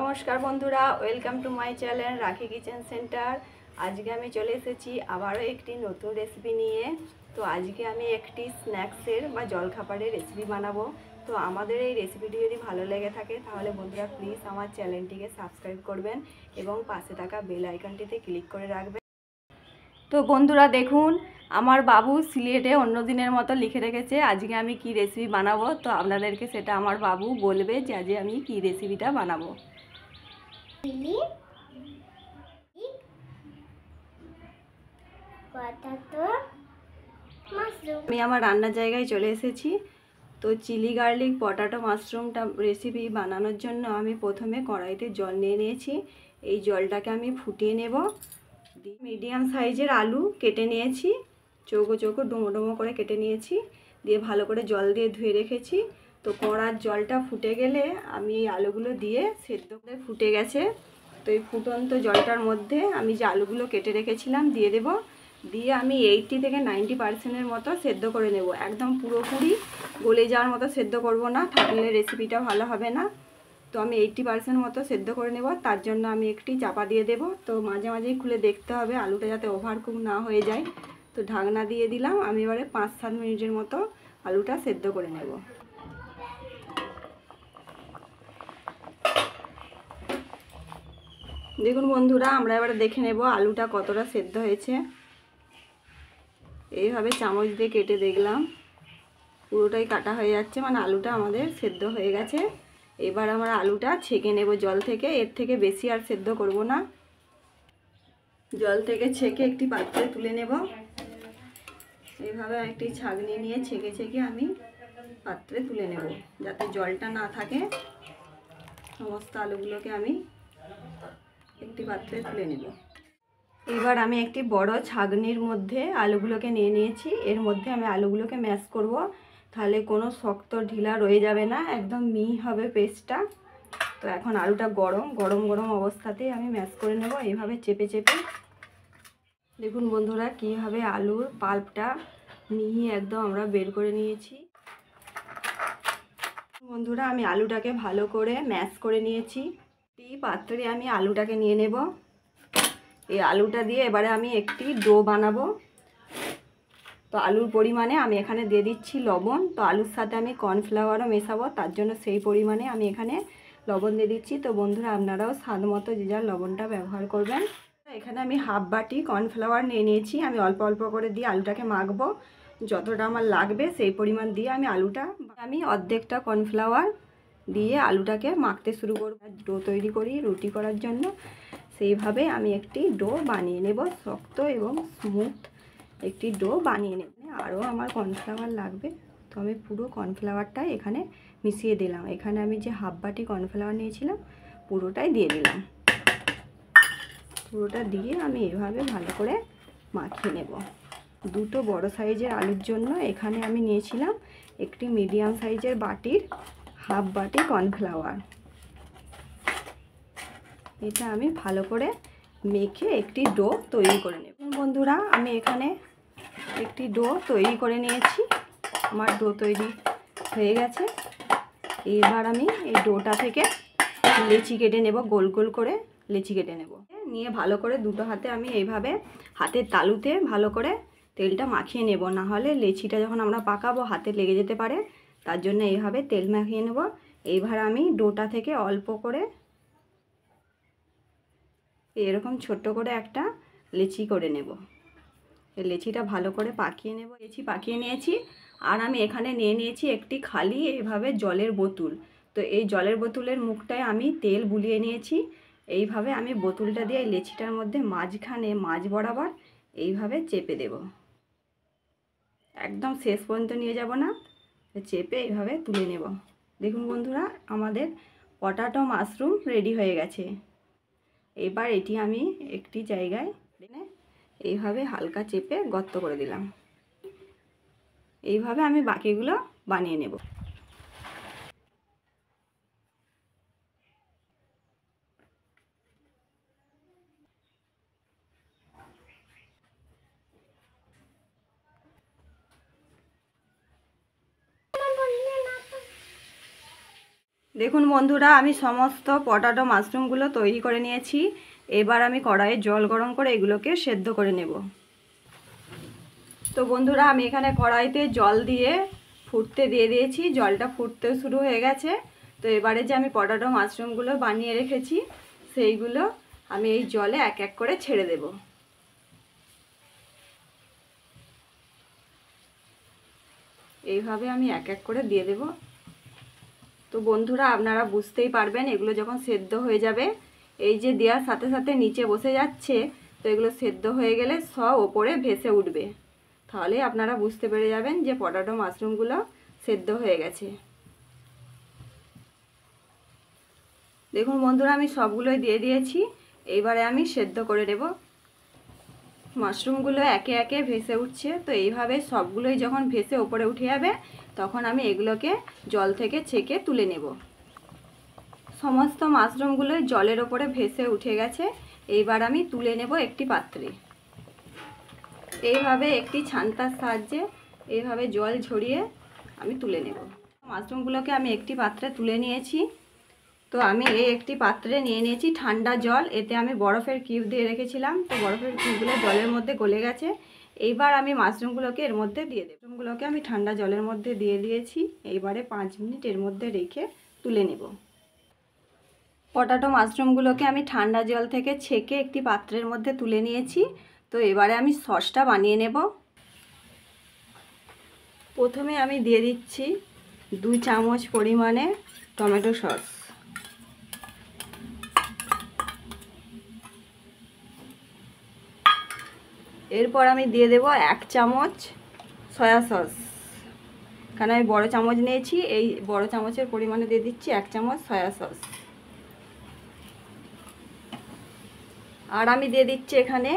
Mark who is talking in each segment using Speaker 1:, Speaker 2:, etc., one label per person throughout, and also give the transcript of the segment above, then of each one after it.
Speaker 1: नमस्कार बंधुरा welcome to my channel Rakhi kitchen centre. आज के आमी चले एसेছি আবারও একটি নতুন রেসিপি নিয়ে। তো আজকে আমি একটি স্ন্যাক্সের বা জলখাবারের রেসিপি বানাবো। তো আমাদের এই রেসিপিটি যদি ভালো লেগে থাকে তাহলে বন্ধুরা প্লিজ আমার চ্যানেলটিকে সাবস্ক্রাইব করবেন এবং পাশে থাকা বেল আইকনটিতে ক্লিক করে রাখবেন। তো বন্ধুরা দেখুন আমার বাবু সিলেটে অন্য দিনের মতো লিখে রেখেছে আজকে আমি কি রেসিপি বানাবো। তো আপনাদেরকে সেটা আমার বাবু বলবে যে আজ আমি কি রেসিপিটা বানাবো। আমি আমার রান্নার জায়গায় চলে এসেছি। তো চিলি গার্লিক পটাটো মাশরুমটা রেসিপি বানানোর জন্য আমি প্রথমে কড়াইতে জল নিয়ে নিয়েছি। এই জলটাকে আমি ফুটিয়ে নেব। মিডিয়াম সাইজের আলু কেটে নিয়েছি, চৌকো চৌকো ডুমো ডুমো করে কেটে নিয়েছি, দিয়ে ভালো করে জল দিয়ে ধুয়ে রেখেছি। তো কড়ার জলটা ফুটে গেলে আমি এই আলুগুলো দিয়ে সেদ্ধ করে ফুটে গেছে। তো এই ফুটন্ত জলটার মধ্যে আমি যে আলুগুলো কেটে রেখেছিলাম দিয়ে দেব। দিয়ে আমি 80 থেকে 90% মতো সেদ্ধ করে নেব। একদম পুরোপুরি গলে যাওয়ার মতো সেদ্ধ করব না, তাহলে রেসিপিটা ভালো হবে না। তো আমি 80% মতো সেদ্ধ করে নেব। তার জন্য আমি একটি চাপা দিয়ে দেব। তো মাঝে মাঝেই খুলে দেখতে হবে আলুটা যাতে ওভারকুক না হয়ে যায়। তো ঢাকনা দিয়ে দিলাম। আমি এবারে 5-7 মিনিটের মতো আলুটা সেদ্ধ করে নেব। দেখুন বন্ধুরা আমরা এবারে দেখে নেব আলুটা কতটা সেদ্ধ হয়েছে। এইভাবে চামচ দিয়ে কেটে দেখলাম পুরোটাই কাটা হয়ে যাচ্ছে, মানে আলুটা আমাদের সেদ্ধ হয়ে গেছে। এবার আমরা আলুটা ছেঁকে নেব জল থেকে। এর থেকে বেশি আর সেদ্ধ করব না। জল থেকে ছেঁকে একটি পাত্রে তুলে নেব। এইভাবে একটি ছাঁকনি নিয়ে ছেঁকে ছেঁকে আমি পাত্রে তুলে নেব যাতে জলটা না থাকে। সমস্ত আলুগুলোকে আমি একটি পাত্রে তুলে নেব। এবার আমি একটি বড় ছাঁকনির মধ্যে আলুগুলোকে নিয়ে নিয়েছি। এর মধ্যে আমি আলুগুলোকে ম্যাশ করব, তাহলে কোনো শক্ত ঢিলা রয়ে যাবে না, একদম মিহি হবে পেস্টটা। তো এখন আলুটা গরম গরম গরম অবস্থাতেই আমি ম্যাশ করে নেব এইভাবে চেপে চেপে। দেখুন বন্ধুরা কীভাবে আলুর পাল্পটা মিহি একদম আমরা বের করে নিয়েছি। বন্ধুরা আমি আলুটাকে ভালো করে ম্যাশ করে নিয়েছি। এই পাত্রে আমি আলুটাকে নিয়ে নেব। এই আলুটা দিয়ে এবারে আমি একটি ডো বানাবো। তো আলুর পরিমাণে আমি এখানে দিয়ে দিচ্ছি লবণ। তো আলুর সাথে আমি কর্নফ্লাওয়ারও মেশাবো, তার জন্য সেই পরিমাণে আমি এখানে লবণ দিয়ে দিচ্ছি। তো বন্ধুরা আপনারাও স্বাদ মতো যে যার লবণটা ব্যবহার করবেন। এখানে আমি হাফ বাটি কর্নফ্লাওয়ার নিয়ে নিয়েছি। আমি অল্প অল্প করে দিয়ে আলুটাকে মাখবো, যতটা আমার লাগবে সেই পরিমাণ দিয়ে আমি অর্ধেকটা কর্নফ্লাওয়ার দিয়ে আলুটাকে মাখতে শুরু করব। ডো তৈরি করি রুটি করার জন্য, সেইভাবে আমি একটি ডো বানিয়ে নেব, শক্ত এবং স্মুথ একটি ডো বানিয়ে নেব। আরও আমার কর্নফ্লাওয়ার লাগবে, তো আমি পুরো কর্নফ্লাওয়ারটাই এখানে মিশিয়ে দিলাম। এখানে আমি যে হাফ বাটি কর্নফ্লাওয়ার নিয়েছিলাম পুরোটাই দিয়ে দিলাম। পুরোটা দিয়ে আমি এভাবে ভালো করে মাখিয়ে নেব। দুটো বড় সাইজের আলুর জন্য এখানে আমি নিয়েছিলাম একটি মিডিয়াম সাইজের বাটির হাফ বাটি কর্নফ্লাওয়ার। এটা আমি ভালো করে মেখে একটি ডো তৈরি করে নেব। বন্ধুরা আমি এখানে একটি ডো তৈরি করে নিয়েছি। আমার ডো তৈরি হয়ে গেছে। এবার আমি এই ডোটা থেকে লেচি কেটে নেব, গোল গোল করে লেচি কেটে নেব। নিয়ে ভালো করে দুটো হাতে আমি এইভাবে হাতের তালুতে ভালো করে তেলটা মাখিয়ে নেব, না হলে লেচিটা যখন আমরা পাকাবো হাতে লেগে যেতে পারে। তার জন্য এইভাবে তেল মাখিয়ে নেব। এইবার আমি ডোটা থেকে অল্প করে এরকম ছোট্ট করে একটা লেচি করে নেব। এই লেচিটা ভালো করে পাকিয়ে নেব। লেচি পাকিয়ে নিয়েছি। আর আমি এখানে নিয়ে নিয়েছি একটি খালি এইভাবে জলের বোতল। তো এই জলের বোতলের মুখটায় আমি তেল বুলিয়ে নিয়েছি। এইভাবে আমি বোতলটা দিয়ে এই লেচিটার মধ্যে মাঝখানে মাঝ বরাবর এইভাবে চেপে দেব। একদম শেষ পর্যন্ত নিয়ে যাব না, চেপে এইভাবে তুলে নেব। দেখুন বন্ধুরা আমাদের পটাটো মাশরুম রেডি হয়ে গেছে। এবার এটি আমি একটি জায়গায় এইভাবে হালকা চেপে গর্ত করে দিলাম। এইভাবে আমি বাকিগুলো বানিয়ে নেব। দেখুন বন্ধুরা, আমি সমস্ত পটাটো মাশরুমগুলো তৈরি করে নিয়েছি। এবার আমি কড়াইয়ে জল গরম করে এগুলোকে সেদ্ধ করে নেব। তো বন্ধুরা, আমি এখানে কড়াইতে জল দিয়ে ফুটতে দিয়ে দিয়েছি। জলটা ফুটতে শুরু হয়ে গেছে। তো এবারে যে আমি পটাটো মাশরুমগুলো বানিয়ে রেখেছি সেইগুলো আমি এই জলে এক এক করে ছেড়ে দেব। এইভাবে আমি এক এক করে দিয়ে দেব। তো বন্ধুরা, আপনারা বুঝতেই পারবেন এগুলো যখন সেদ্ধ হয়ে যাবে, এই যে দেওয়ার সাথে সাথে নিচে বসে যাচ্ছে, তো এগুলো সেদ্ধ হয়ে গেলে সব ওপরে ভেসে উঠবে। তাহলে আপনারা বুঝতে পেরে যাবেন যে পটাটো মাশরুমগুলো সেদ্ধ হয়ে গেছে। দেখুন বন্ধুরা, আমি সবগুলোই দিয়ে দিয়েছি। এইবারে আমি সেদ্ধ করে নেব। মাশরুমগুলো একে একে ভেসে উঠছে। তো এইভাবে সবগুলোই যখন ভেসে ওপরে উঠে যাবে, তখন আমি এগুলোকে জল থেকে ছেঁকে তুলে নেব। সমস্ত মাশরুমগুলোই জলের ওপরে ভেসে উঠে গেছে। এইবার আমি তুলে নেব একটি পাত্রে। এইভাবে একটি ছান্তার সাহায্যে এইভাবে জল ঝরিয়ে আমি তুলে নেব। মাশরুমগুলোকে আমি একটি পাত্রে তুলে নিয়েছি। তো আমি এই একটি পাত্রে নিয়ে নিয়েছি ঠান্ডা জল। এতে আমি বরফের কিউব দিয়ে রেখেছিলাম। তো বরফের কিউবগুলো জলের মধ্যে গলে গেছে। এইবার আমি মাশরুমগুলোকে এর মধ্যে দিয়ে দেব। মাশরুমগুলোকে আমি ঠান্ডা জলের মধ্যে দিয়ে দিয়েছি। এইবারে 5 মিনিট এর মধ্যে রেখে তুলে নেব। পটাটো মাশরুমগুলোকে আমি ঠান্ডা জল থেকে ছেঁকে একটি পাত্রের মধ্যে তুলে নিয়েছি। তো এবারে আমি সসটা বানিয়ে নেব। প্রথমে আমি দিয়ে দিচ্ছি 2 চামচ পরিমাণে টমেটো সস। এরপর আমি দিয়ে দেব 1 চামচ সয়া সস। কারণ আমি বড় চামচ নিয়েছি, এই বড় চামচের পরিমাণে দিয়ে দিচ্ছি 1 চামচ সয়া সস। আর আমি দিয়ে দিচ্ছি এখানে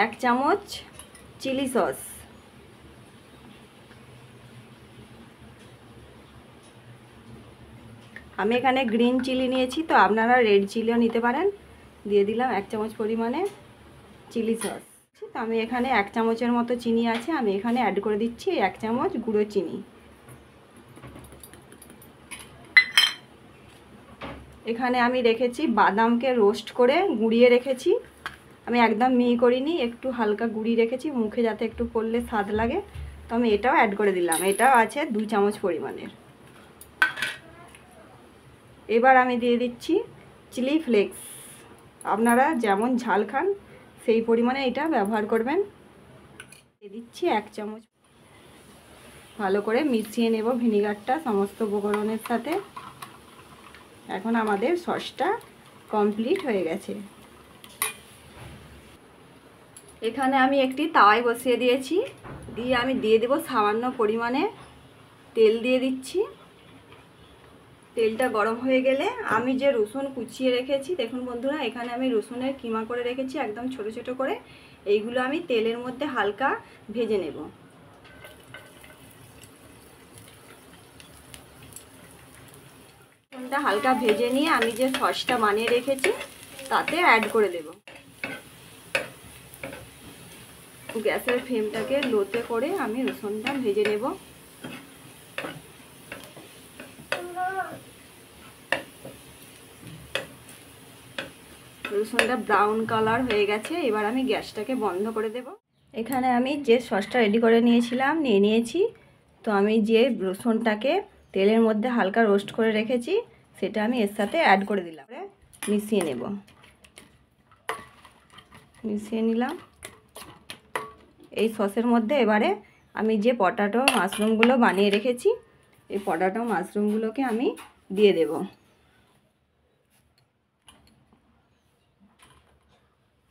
Speaker 1: 1 চামচ চিলি সস। আমি এখানে গ্রিন চিলি নিয়েছি, তো আপনারা রেড চিলিও নিতে পারেন। দিয়ে দিলাম 1 চামচ পরিমাণে চিলি সস। তো আমি এখানে 1 চামচের মতো চিনি আছে, আমি এখানে অ্যাড করে দিচ্ছি 1 চামচ গুঁড়ো চিনি। এখানে আমি রেখেছি বাদামকে রোস্ট করে গুঁড়িয়ে রেখেছি। আমি একদম মিহি করিনি, একটু হালকা গুঁড়িয়ে রেখেছি মুখে যাতে একটু পড়লে স্বাদ লাগে। তো আমি এটাও অ্যাড করে দিলাম। এটাও আছে 2 চামচ পরিমাণের। এবার আমি দিয়ে দিচ্ছি চিলি ফ্লেক্স। আপনারা যেমন ঝাল খান সেই পরিমাণে এটা ব্যবহার করবেন। দিয়ে দিচ্ছি 1 চামচ। ভালো করে মিশিয়ে নেব ভিনিগারটা সমস্ত উপকরণের সাথে। এখন আমাদের সসটা কমপ্লিট হয়ে গেছে। এখানে আমি একটি তাওয়ায় বসিয়ে দিয়েছি। দিয়ে আমি দিয়ে দেব সামান্য পরিমাণে তেল দিয়ে দিচ্ছি। তেলটা গরম হয়ে গেলে আমি যে রসুন কুচিয়ে রেখেছি, দেখুন বন্ধুরা, এখানে আমি রসুনের কিমা করে রেখেছি একদম ছোট ছোট করে। এইগুলো আমি তেলের মধ্যে হালকা ভেজে নেব। রসুনটা হালকা ভেজে নিয়ে আমি যে সসটা বানিয়ে রেখেছি তাতে অ্যাড করে দেব। গ্যাসের ফ্লেমটাকে লোতে করে আমি রসুনটা ভেজে নেব। রসুনটা ব্রাউন কালার হয়ে গেছে। এবার আমি গ্যাসটাকে বন্ধ করে দেব। এখানে আমি যে সসটা রেডি করে নিয়ে নিয়েছি। তো আমি যে রসুনটাকে তেলের মধ্যে হালকা রোস্ট করে রেখেছি সেটা আমি এর সাথে অ্যাড করে দিলাম। মিশিয়ে নেব। মিশিয়ে নিলাম। এই সসের মধ্যে এবারে আমি যে পটাটো মাশরুমগুলো বানিয়ে রেখেছি এই পটাটো মাশরুমগুলোকে আমি দিয়ে দেব।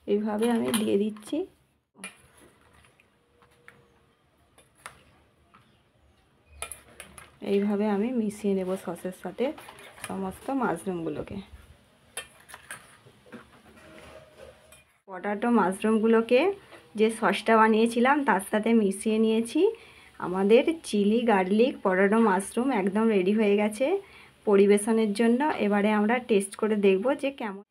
Speaker 1: এইভাবে আমি দিয়ে দিচ্ছি। এইভাবে আমি মিশিয়ে নেব সসের সাথে সমস্ত মাশরুমগুলোকে। পটাটো মাশরুমগুলোকে যে সসটা বানিয়েছিলাম তার সাথে মিশিয়ে নিয়েছি। আমাদের চিলি গার্লিক পটাটো মাশরুম একদম রেডি হয়ে গেছে পরিবেশনের জন্য। এবারে আমরা টেস্ট করে দেখব যে কেমন।